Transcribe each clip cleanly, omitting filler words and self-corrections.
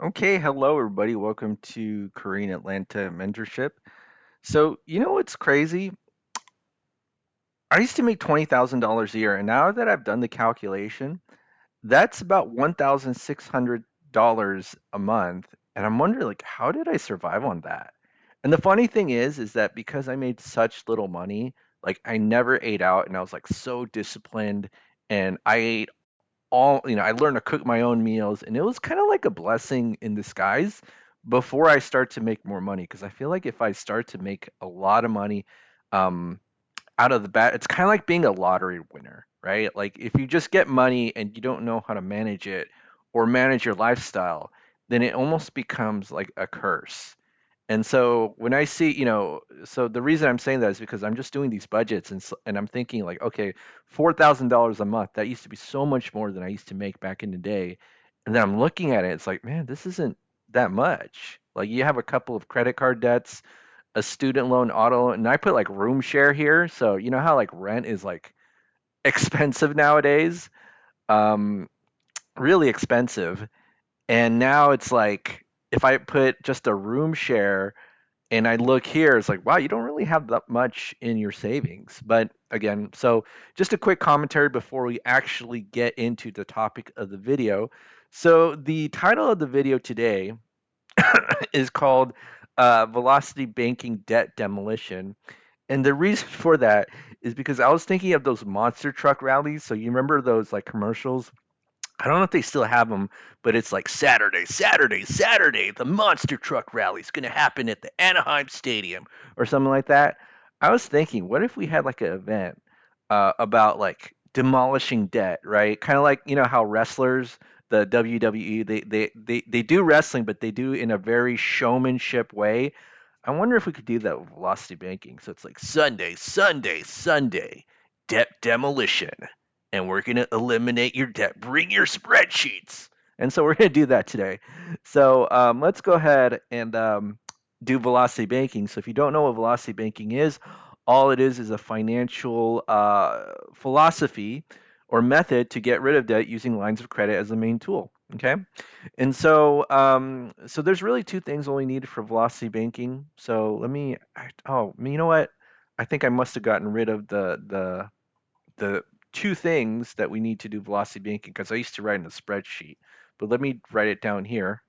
Okay, hello everybody. Welcome to Korean Atlanta Mentorship. So, you know what's crazy? I used to make $20,000 a year, and now that I've done the calculation, that's about $1,600 a month. And I'm wondering, like, how did I survive on that? And the funny thing is that because I made such little money, like, I never ate out, and I was like so disciplined, and I ate I learned to cook my own meals, and it was kind of like a blessing in disguise before I start to make more money. Because I feel like if I start to make a lot of money, um, out of the bat, it's kind of like being a lottery winner, right? Like if you just get money and you don't know how to manage it or manage your lifestyle, then it almost becomes like a curse. And so when I see, so the reason I'm saying that is because I'm just doing these budgets and I'm thinking like, okay, $4,000 a month, that used to be so much more than I used to make back in the day. And then I'm looking at it, it's like, man, this isn't that much. Like you have a couple of credit card debts, a student loan, auto, and I put like room share here. So you know how like rent is like expensive nowadays, um, really expensive. And now it's like if I put just a room share and I look here, it's like, wow, you don't really have that much in your savings. But again, so just a quick commentary before we actually get into the topic of the video. So the title of the video today is called Velocity Banking Debt Demolition. And the reason for that is because I was thinking of those monster truck rallies. So you remember those like commercials? I don't know if they still have them, but it's like Saturday, Saturday, Saturday. The monster truck rally is going to happen at the Anaheim Stadium or something like that. I was thinking, what if we had like an event about like demolishing debt, right? Kind of like how wrestlers, the WWE, they do wrestling, but they do in a very showmanship way. I wonder if we could do that with velocity banking. So it's like Sunday, Sunday, Sunday, debt demolition, and we're going to eliminate your debt. Bring your spreadsheets. And so we're going to do that today. So let's go ahead and do velocity banking. So if you don't know what velocity banking is, all it is a financial philosophy or method to get rid of debt using lines of credit as the main tool. Okay. And so there's really two things only needed for velocity banking. So you know what? I think I must have gotten rid of the two things that we need to do velocity banking because I used to write in a spreadsheet. But let me write it down here.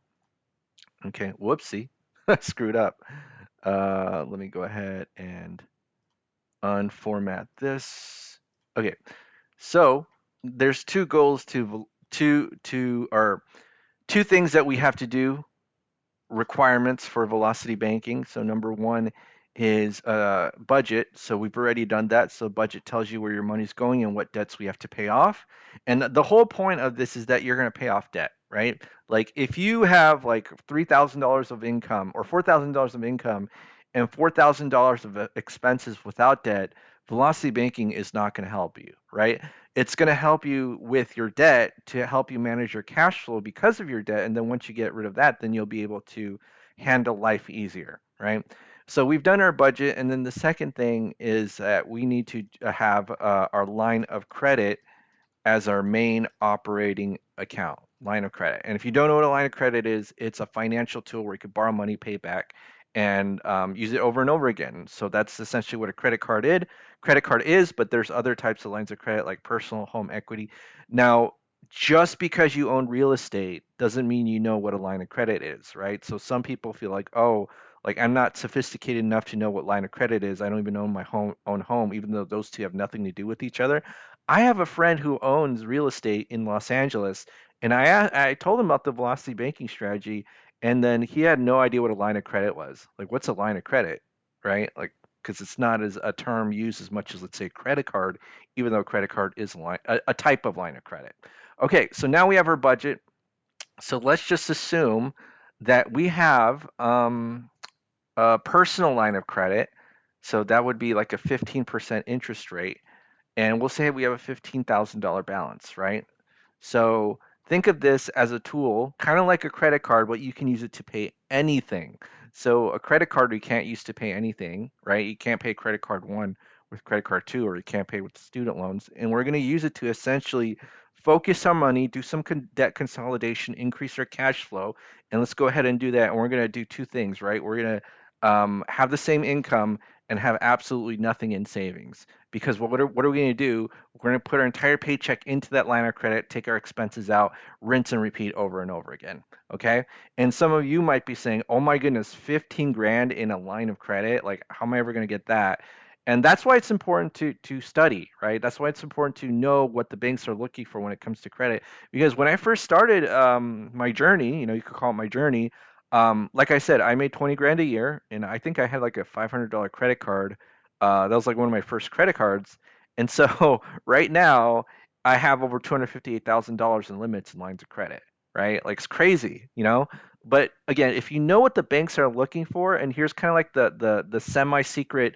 Okay, whoopsie, I screwed up. Let me go ahead and unformat this. Okay, so there's two goals to or two things that we have to do, requirements for velocity banking. So number one is budget. So we've already done that. So budget tells you where your money's going and what debts we have to pay off. And the whole point of this is that you're going to pay off debt, right? Like if you have like $3,000 of income or $4,000 of income and $4,000 of expenses without debt, velocity banking is not going to help you, right? It's going to help you with your debt to help you manage your cash flow because of your debt. And then once you get rid of that, then you'll be able to handle life easier, right? So we've done our budget. And then the second thing is that we need to have our line of credit as our main operating account, line of credit. And if you don't know what a line of credit is, it's a financial tool where you can borrow money, pay back, and use it over and over again. So that's essentially what a credit card is. Credit card is, but there's other types of lines of credit like personal home equity. Now, just because you own real estate doesn't mean you know what a line of credit is, right? So some people feel like, oh, like I'm not sophisticated enough to know what line of credit is. I don't even own my own home, even though those two have nothing to do with each other. I have a friend who owns real estate in Los Angeles, and I told him about the velocity banking strategy, and then he had no idea what a line of credit was. Like, what's a line of credit, right? Like, because it's not as a term used as much as let's say credit card, even though credit card is a type of line of credit. Okay, so now we have our budget. So let's just assume that we have a personal line of credit. So that would be like a 15% interest rate, and we'll say we have a $15,000 balance, right? So think of this as a tool, kind of like a credit card, but you can use it to pay anything. So a credit card you can't use to pay anything, right? You can't pay credit card one with credit card two, or you can't pay with student loans. And we're going to use it to essentially focus our money, do some debt consolidation, increase our cash flow, and let's go ahead and do that. And we're going to do two things, right? We're going to have the same income and have absolutely nothing in savings. Because what are we going to do? We're going to put our entire paycheck into that line of credit, take our expenses out, rinse and repeat over and over again. Okay. And some of you might be saying, oh my goodness, 15 grand in a line of credit. Like, how am I ever going to get that? And that's why it's important to study, right? That's why it's important to know what the banks are looking for when it comes to credit. Because when I first started my journey, you could call it my journey. Like I said, I made 20 grand a year, and I think I had like a $500 credit card. That was like one of my first credit cards. And so right now, I have over $258,000 in limits and lines of credit, right? Like it's crazy, you know? But again, if you know what the banks are looking for, and here's kind of like the semi-secret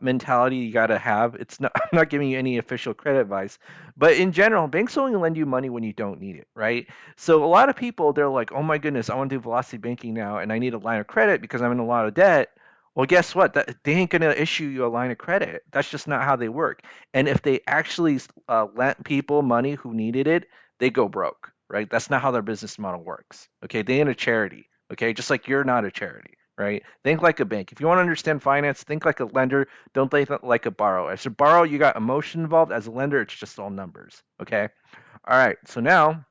mentality you got to have. It's not, I'm not giving you any official credit advice, but in general, banks only lend you money when you don't need it, right? So a lot of people, they're like, oh my goodness, I want to do velocity banking now, and I need a line of credit because I'm in a lot of debt. Well, guess what? They ain't gonna issue you a line of credit. That's just not how they work. And if they actually lent people money who needed it, they go broke, right? That's not how their business model works. Okay, they ain't a charity. Okay, just like you're not a charity, right? Think like a bank. If you want to understand finance, think like a lender. Don't think like a borrower. As a borrower, you got emotion involved. As a lender, it's just all numbers. Okay. All right. So now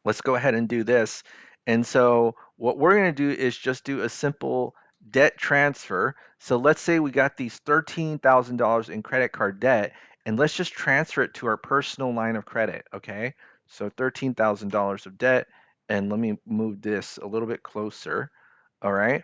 let's go ahead and do this. And so what we're going to do is just do a simple debt transfer. So let's say we got these $13,000 in credit card debt, and let's just transfer it to our personal line of credit. Okay. So $13,000 of debt. And let me move this a little bit closer. All right.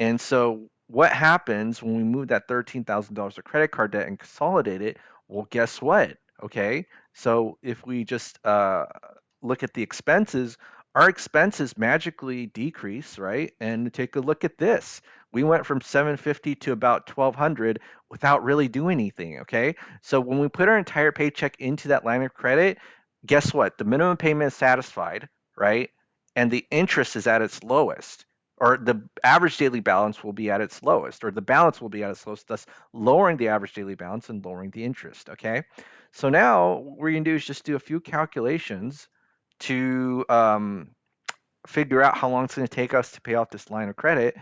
And so what happens when we move that $13,000 of credit card debt and consolidate it? Well, guess what? Okay. So if we just look at the expenses, our expenses magically decrease, right? And take a look at this. We went from 750 to about 1200 without really doing anything, okay? So when we put our entire paycheck into that line of credit, guess what? The minimum payment is satisfied, right? And the interest is at its lowest, or the average daily balance will be at its lowest, or the balance will be at its lowest, thus lowering the average daily balance and lowering the interest, okay? So now what we're going to do is just do a few calculations to figure out how long it's going to take us to pay off this line of credit,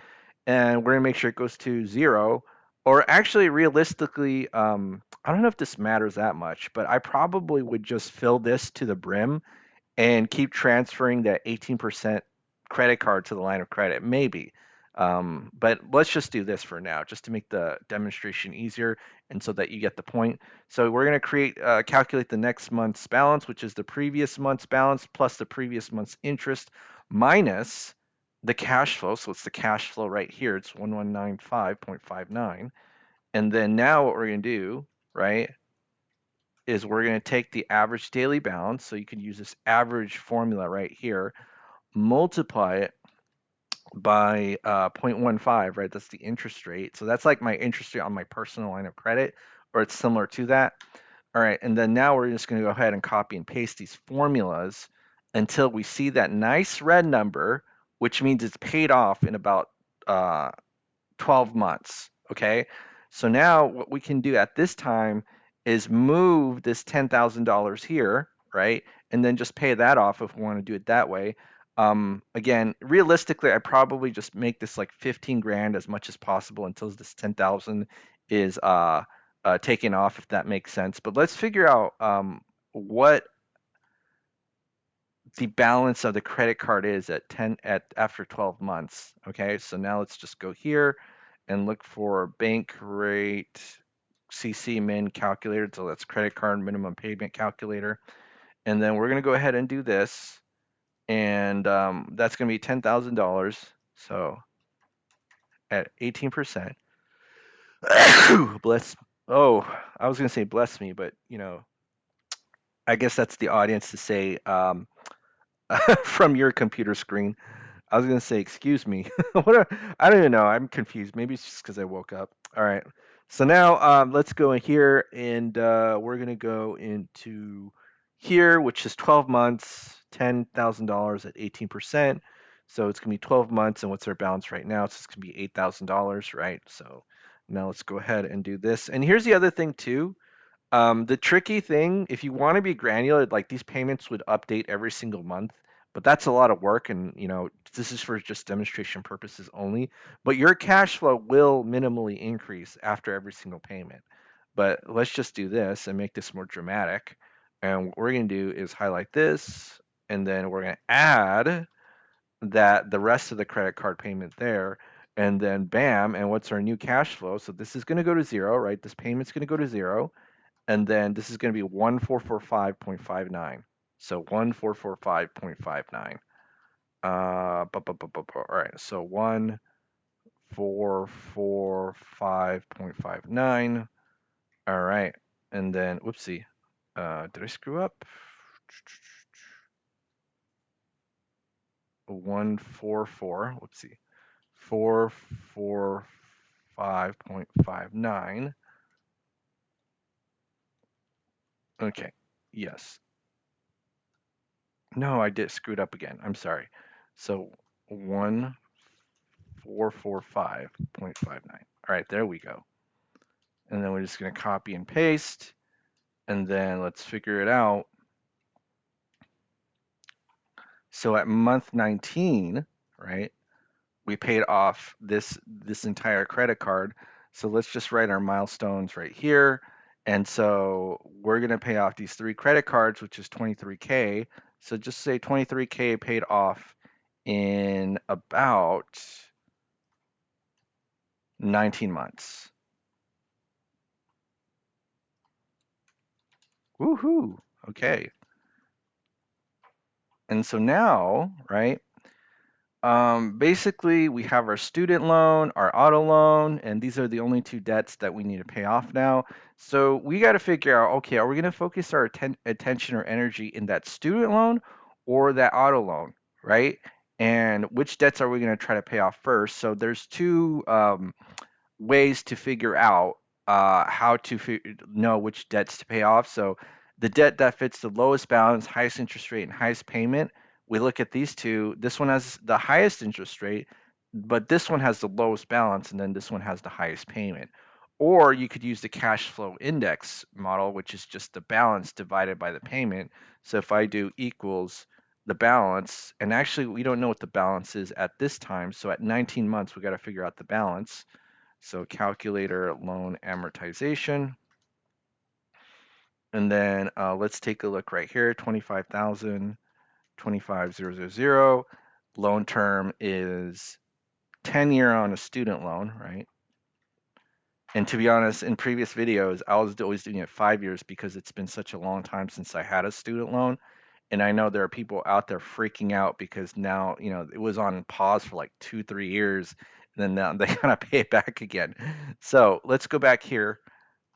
and we're going to make sure it goes to zero. Or actually, realistically, I don't know if this matters that much, but I probably would just fill this to the brim and keep transferring that 18% credit card to the line of credit, maybe. But let's just do this for now, just to make the demonstration easier and so that you get the point. So we're going to calculate the next month's balance, which is the previous month's balance plus the previous month's interest minus the cash flow. So it's the cash flow right here. It's 1195.59. And then now what we're going to do, right, is we're going to take the average daily balance. So you can use this average formula right here, multiply it by 0.15, right? That's the interest rate. So that's like my interest rate on my personal line of credit, or it's similar to that. All right, and then now we're just going to go ahead and copy and paste these formulas until we see that nice red number, which means it's paid off in about uh, 12 months. Okay. So now what we can do at this time is move this $10,000 here, right? And then just pay that off if we want to do it that way. Again, realistically, I probably just make this like 15 grand as much as possible until this 10,000 is taken off, if that makes sense. But let's figure out what the balance of the credit card is at 10 at after 12 months. Okay, so now let's just go here and look for bank rate CC min calculator. So that's credit card minimum payment calculator. And then we're going to go ahead and do this. And that's going to be $10,000. So at 18%. bless. Oh, I was going to say bless me, but I guess that's the audience to say from your computer screen. I was gonna say, excuse me. I don't even know. I'm confused. Maybe it's just because I woke up. All right. So now let's go in here and we're gonna go into here, which is 12 months, $10,000 at 18%. So it's gonna be 12 months, and what's our balance right now? So it's gonna be $8,000, right? So now let's go ahead and do this. And here's the other thing too. The tricky thing, if you want to be granular, like these payments would update every single month, but that's a lot of work, and this is for just demonstration purposes only. But your cash flow will minimally increase after every single payment. But let's just do this and make this more dramatic. And what we're going to do is highlight this, and then we're going to add that the rest of the credit card payment there, and then bam, and what's our new cash flow? So this is going to go to zero, right? This payment's going to go to zero, and then this is going to be 1445.59. So 1445.59. All right. So 1445.59. All right. And then, whoopsie. Did I screw up? 144. Whoopsie. 445.59. Okay. Yes. No, I did screwed up again. I'm sorry. So 1445.59. All right, there we go. And then we're just going to copy and paste. And then let's figure it out. So at month 19, right, we paid off this entire credit card. So let's just write our milestones right here. And so we're going to pay off these three credit cards, which is 23K. So just say 23K paid off in about 19 months. Woohoo. Okay. And so now, right, basically we have our student loan, our auto loan, and these are the only two debts that we need to pay off now. So we got to figure out, okay, are we going to focus our attention or energy in that student loan or that auto loan, right? And which debts are we going to try to pay off first? So there's two ways to figure out how to know which debts to pay off. So the debt that fits the lowest balance, highest interest rate, and highest payment, we look at these two. This one has the highest interest rate, but this one has the lowest balance, and then this one has the highest payment. Or you could use the cash flow index model, which is just the balance divided by the payment. So if I do equals the balance, and actually we don't know what the balance is at this time. So at 19 months, we got to figure out the balance. So calculator loan amortization. And then let's take a look right here, 25,000, 25,000. Loan term is 10-year on a student loan, right? And to be honest, in previous videos, I was always doing it 5 years because it's been such a long time since I had a student loan. And I know there are people out there freaking out because now, it was on pause for like 2, 3 years, and then now they kind of pay it back again. So let's go back here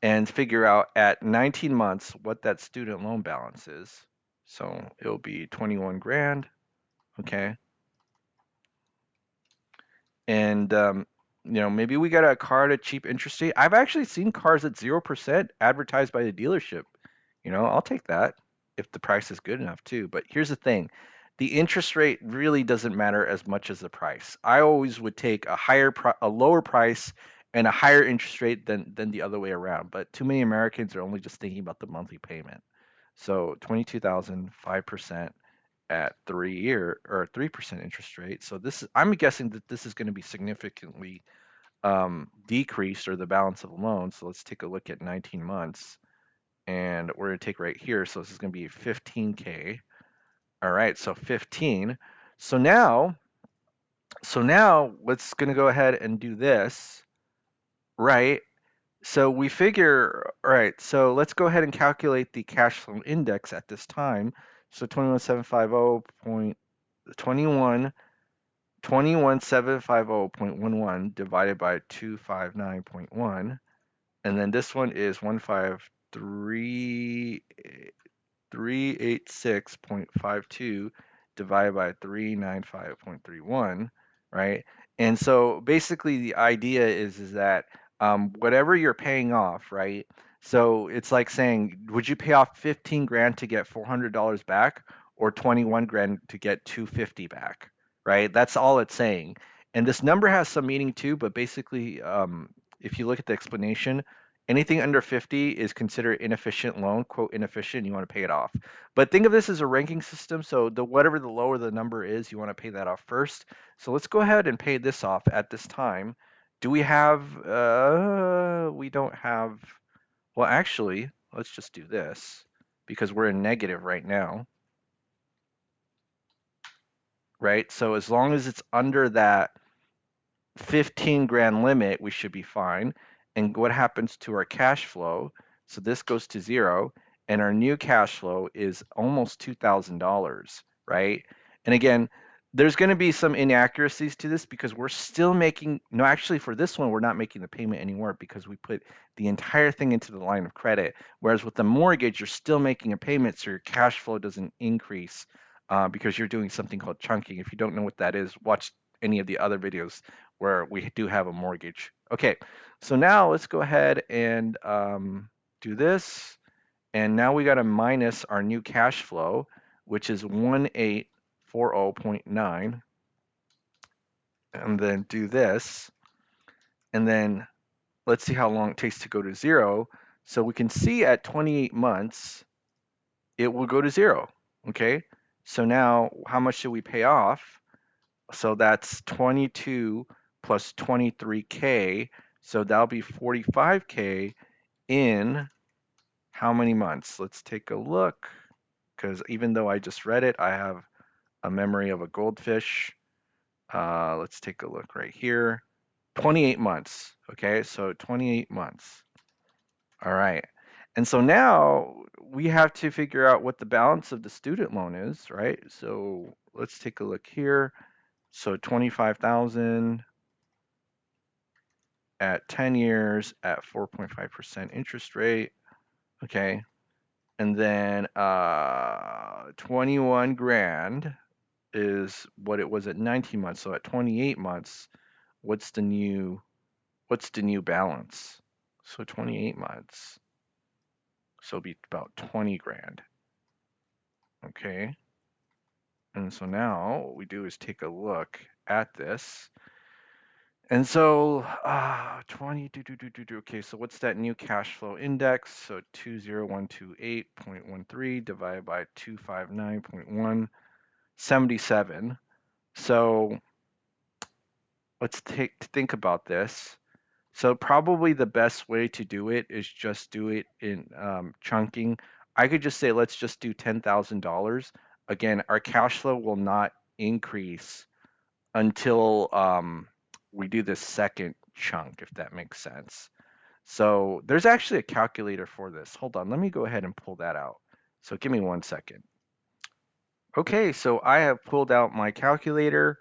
and figure out at 19 months what that student loan balance is. So it'll be 21 grand. Okay. And, maybe we got a car at a cheap interest rate. I've actually seen cars at 0% advertised by the dealership. I'll take that if the price is good enough too. But here's the thing. The interest rate really doesn't matter as much as the price. I always would take a lower price and a higher interest rate than the other way around. But too many Americans are only just thinking about the monthly payment. So 22,000, 5% at 3 year or 3% interest rate. So I'm guessing that this is going to be significantly decreased, or the balance of the loan. So let's take a look at 19 months, and we're going to take right here. So this is going to be 15K. All right, so 15. So now, let's going to go ahead and do this, right? So we figure, all right, so let's go ahead and calculate the cash flow index at this time. So 21750.11 divided by 259.1. And then this one is 15386.52 divided by 395.31, right? And so basically the idea is that whatever you're paying off, right? So it's like saying, would you pay off 15 grand to get $400 back, or 21 grand to get 250 back, right? That's all it's saying. And this number has some meaning too, but basically, if you look at the explanation, Anything under 50 is considered inefficient loan, quote inefficient, you want to pay it off. But think of this as a ranking system. So the whatever the lower the number is, you want to pay that off first. So let's go ahead and pay this off at this time. Do we have we don't have, well actually, let's just do this because we're in negative right now, right? So as long as it's under that 15 grand limit, we should be fine. And what happens to our cash flow? So this goes to zero, and our new cash flow is almost $2,000, right? And again, there's going to be some inaccuracies to this because we're still making, no, actually, for this one, we're not making the payment anymore because we put the entire thing into the line of credit. Whereas with the mortgage, you're still making a payment, so your cash flow doesn't increase because you're doing something called chunking. If you don't know what that is, watch any of the other videos where we do have a mortgage. Okay, so now let's go ahead and do this. And now we got to minus our new cash flow, which is 1840.9, and then do this. And then let's see how long it takes to go to zero. So we can see at 28 months, it will go to zero. Okay, so now how much should we pay off? So that's 22 plus 23K. So that'll be 45K in how many months? Let's take a look. Because even though I just read it, I have a memory of a goldfish. Let's take a look right here. 28 months. Okay, so 28 months. All right. And so now we have to figure out what the balance of the student loan is, right? So let's take a look here. So 25,000 at 10 years at 4.5% interest rate. Okay. And then 21 grand is what it was at 19 months. So at 28 months, what's the new balance? So 28 months. So it'll be about 20 grand. Okay. And so now what we do is take a look at this. And so 20, okay, so what's that new cash flow index? So 20128.13 divided by 259.177. So let's think about this. So probably the best way to do it is just do it in chunking. I could just say, let's just do $10,000. Again, our cash flow will not increase until we do the second chunk, if that makes sense. So there's actually a calculator for this. Hold on, let me go ahead and pull that out. So give me 1 second. Okay, so I have pulled out my calculator,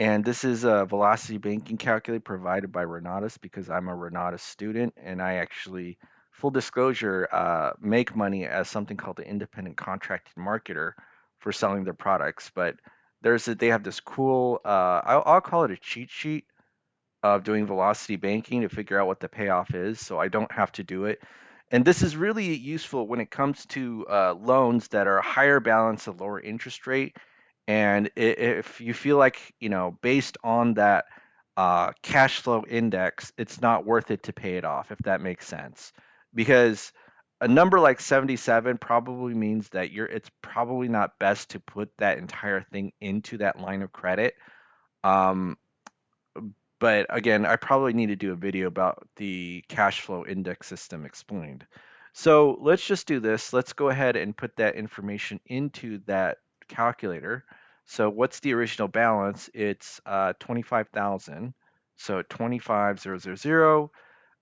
and this is a velocity banking calculator provided by Renatus because I'm a Renatus student, and I actually, full disclosure, make money as something called the independent contracted marketer for selling their products. But they have this cool, I'll call it a cheat sheet of doing velocity banking to figure out what the payoff is, so I don't have to do it. And this is really useful when it comes to loans that are higher balance of lower interest rate. And if you feel like, based on that cash flow index, it's not worth it to pay it off, if that makes sense. Because a number like 77 probably means that it's probably not best to put that entire thing into that line of credit. Um, but again, I probably need to do a video about the cash flow index system explained. So let's just do this. Let's go ahead and put that information into that calculator. So what's the original balance? It's 25,000. So 25,000.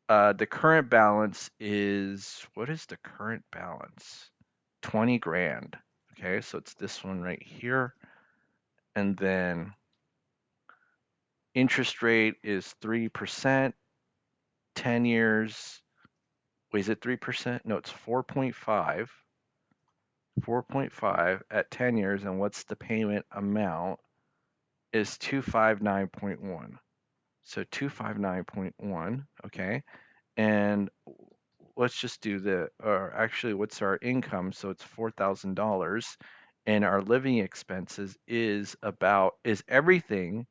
The current balance is, what is the current balance? 20 grand. Okay, so it's this one right here. And then interest rate is 3%, 10 years. Wait, is it 3%? No, it's 4.5. 4.5 at 10 years. And what's the payment amount? Is 259.1. So 259.1. Okay. And let's just do or actually, what's our income? So it's $4,000. And our living expenses is everything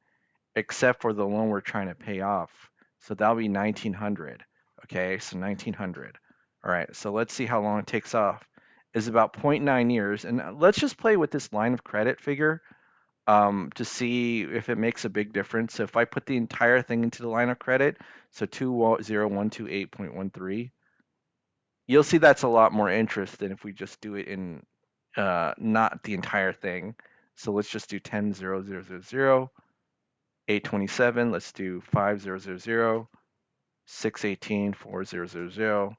except for the loan we're trying to pay off. So that'll be 1900. Okay, so 1900. All right, so let's see how long it takes off. Is about zero point 0.9 years. And let's just play with this line of credit figure to see if it makes a big difference. So if I put the entire thing into the line of credit, so 20128.13, you'll see that's a lot more interest than if we just do it in not the entire thing. So let's just do 10,000, 827. Let's do 5000, 618, 4000,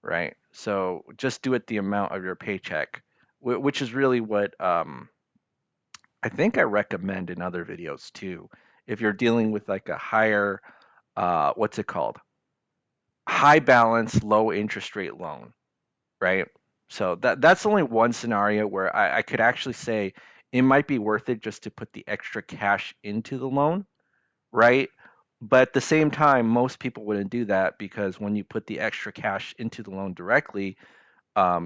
right? So just do it the amount of your paycheck, which is really what I think I recommend in other videos too. If you're dealing with like a higher, what's it called? High balance, low interest rate loan, right? So that's only one scenario where I could actually say it might be worth it just to put the extra cash into the loan, right? But at the same time, most people wouldn't do that because when you put the extra cash into the loan directly,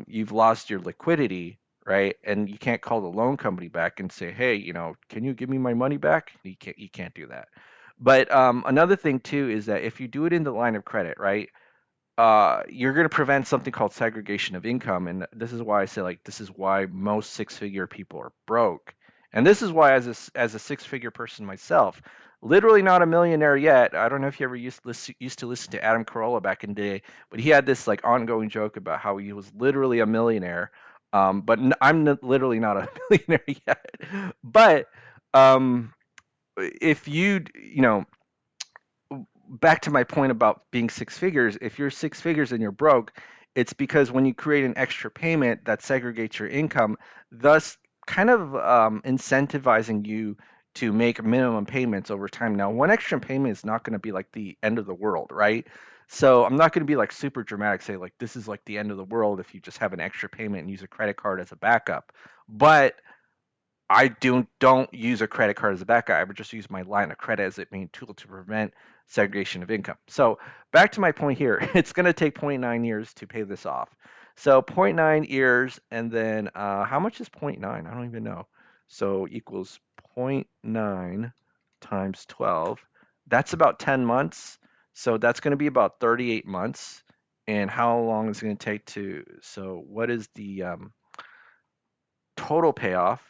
you've lost your liquidity, right? And you can't call the loan company back and say, hey, can you give me my money back? You can't do that. But another thing too is that if you do it in the line of credit, right? You're going to prevent something called segregation of income. And this is why I say, like, this is why most six-figure people are broke. And this is why, as a six-figure person myself, literally not a millionaire yet. I don't know if you ever used to listen to Adam Carolla back in the day, but he had this like ongoing joke about how he was literally a millionaire. But literally not a millionaire yet. But um, if you know, back to my point about being six figures, if you're six figures and you're broke, it's because when you create an extra payment that segregates your income, thus kind of incentivizing you to make minimum payments over time. Now, one extra payment is not going to be like the end of the world, right? So I'm not going to be like super dramatic, say like this is like the end of the world if you just have an extra payment and use a credit card as a backup. But I don't use a credit card as a backup. I would just use my line of credit as a main tool to prevent segregation of income. So back to my point here, it's going to take zero point 0.9 years to pay this off. So zero point 0.9 years, and then how much is zero point 0.9? I don't even know. So equals zero point 0.9 times 12. That's about 10 months. So that's going to be about 38 months. And how long is it going to take to? So what is the total payoff?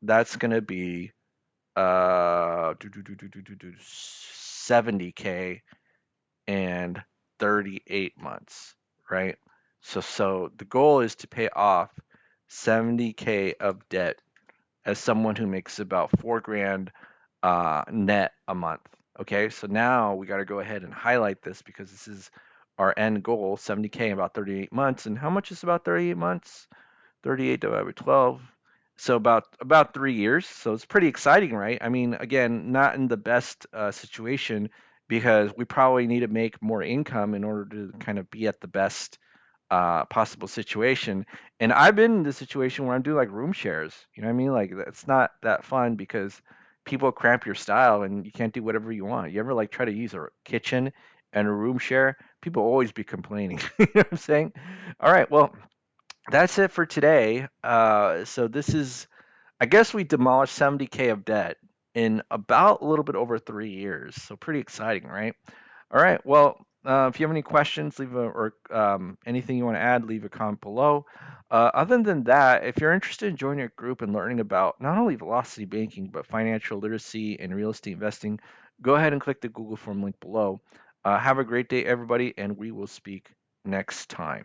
That's gonna be 70K and 38 months, right? So the goal is to pay off 70K of debt as someone who makes about 4 grand net a month. Okay, so now we got to go ahead and highlight this because this is our end goal, 70K in about 38 months. And how much is about 38 months? 38 divided by 12. So about 3 years. So it's pretty exciting, right? I mean, again, not in the best situation because we probably need to make more income in order to kind of be at the best possible situation. And I've been in the situation where I'm doing like room shares. You know what I mean? Like it's not that fun because people cramp your style and you can't do whatever you want. You ever like try to use a kitchen and a room share? People always be complaining. You know what I'm saying? All right, well, that's it for today. So this is, I guess we demolished 70K of debt in about a little bit over 3 years. So pretty exciting, right? All right. Well, if you have any questions, leave a or anything you want to add, leave a comment below. Other than that, if you're interested in joining a group and learning about not only velocity banking but financial literacy and real estate investing, go ahead and click the Google form link below. Have a great day, everybody, and we will speak next time.